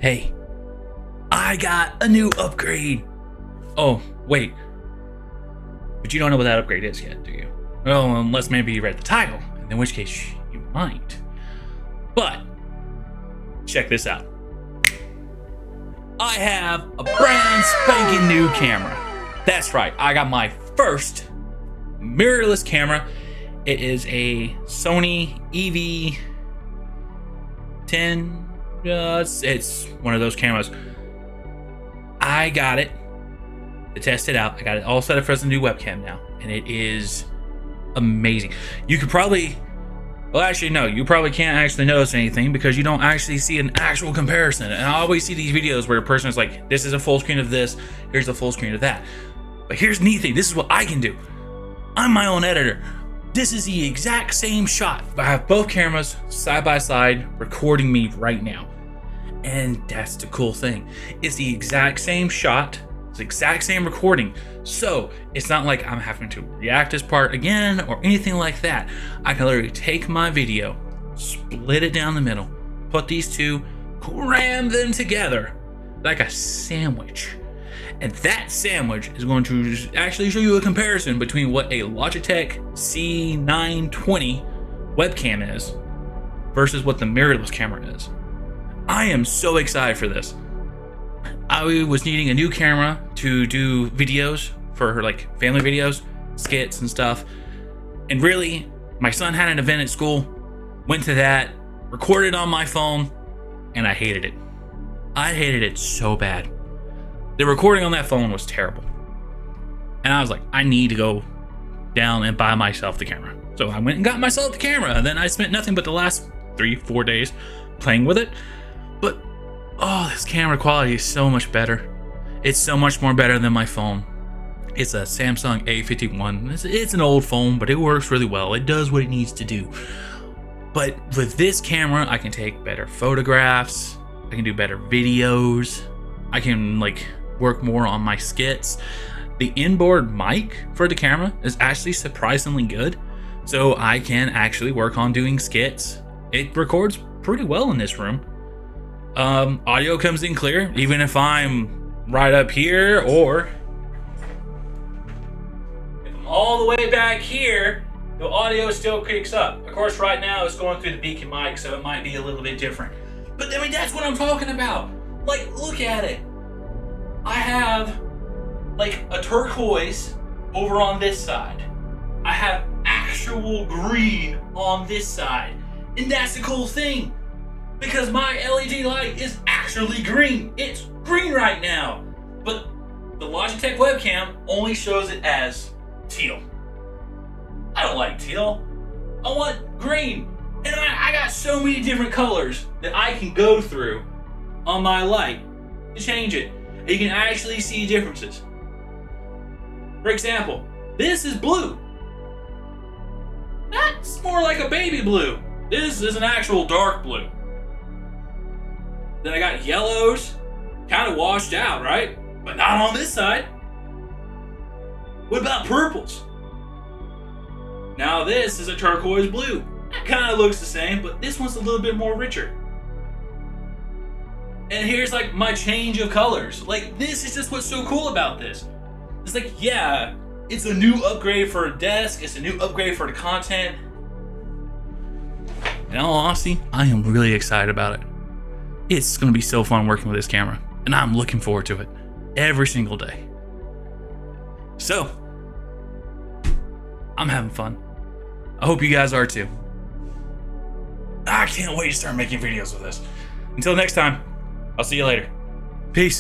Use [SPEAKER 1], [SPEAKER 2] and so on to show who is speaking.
[SPEAKER 1] Hey, I got a new upgrade. Oh, wait. But you don't know what that upgrade is yet, do you? Well, unless maybe you read the title, in which case you might. But check this out. I have a brand spanking new camera. That's right, I got my first mirrorless camera. It is a Sony Zv-10. It's one of those cameras. I got it to test it out. I got it all set up for the new webcam now, and it is amazing. You could probably, well, actually, no, you probably can't actually notice anything because you don't actually see an actual comparison. And I always see these videos where a person is like, this is a full screen of this, here's a full screen of that. But here's the neat thing, this is what I can do. I'm my own editor. This is the exact same shot. I have both cameras side by side recording me right now. And that's the cool thing. It's the exact same shot, it's the exact same recording. So it's not like I'm having to react this part again or anything like that. I can literally take my video, split it down the middle, put these two, cram them together like a sandwich. And that sandwich is going to actually show you a comparison between what a Logitech C920 webcam is versus what the mirrorless camera is. I am so excited for this. I was needing a new camera to do videos for like family videos, skits and stuff. And really, my son had an event at school, went to that, recorded on my phone, and I hated it. I hated it so bad. The recording on that phone was terrible. And I was like, I need to go down and buy myself the camera. So I went and got myself the camera, and then I spent nothing but the last 3-4 days playing with it. But, oh, this camera quality is so much better. It's so much more better than my phone. It's a Samsung A51. It's an old phone, but it works really well. It does what it needs to do. But with this camera, I can take better photographs. I can do better videos. I can work more on my skits. The inboard mic for the camera is actually surprisingly good. So I can actually work on doing skits. It records pretty well in this room. Audio comes in clear, even if I'm right up here or if I'm all the way back here, the audio still kicks up. Of course, right now it's going through the beacon mic, so it might be a little bit different. But I mean, that's what I'm talking about. Like, look at it. I have like a turquoise over on this side. I have actual green on this side. And that's the cool thing. Because my LED light is actually green. It's green right now. But the Logitech webcam only shows it as teal. I don't like teal. I want green. And I got so many different colors that I can go through on my light to change it. And you can actually see differences. For example, this is blue. That's more like a baby blue. This is an actual dark blue. Then I got yellows, kind of washed out, right? But not on this side. What about purples? Now this is a turquoise blue. It kind of looks the same, but this one's a little bit more richer. And here's like my change of colors. Like, this is just what's so cool about this. It's like, yeah, it's a new upgrade for a desk. It's a new upgrade for the content. In all honesty, I am really excited about it. It's going to be so fun working with this camera, and I'm looking forward to it every single day. So, I'm having fun. I hope you guys are too. I can't wait to start making videos with this. Until next time, I'll see you later. Peace.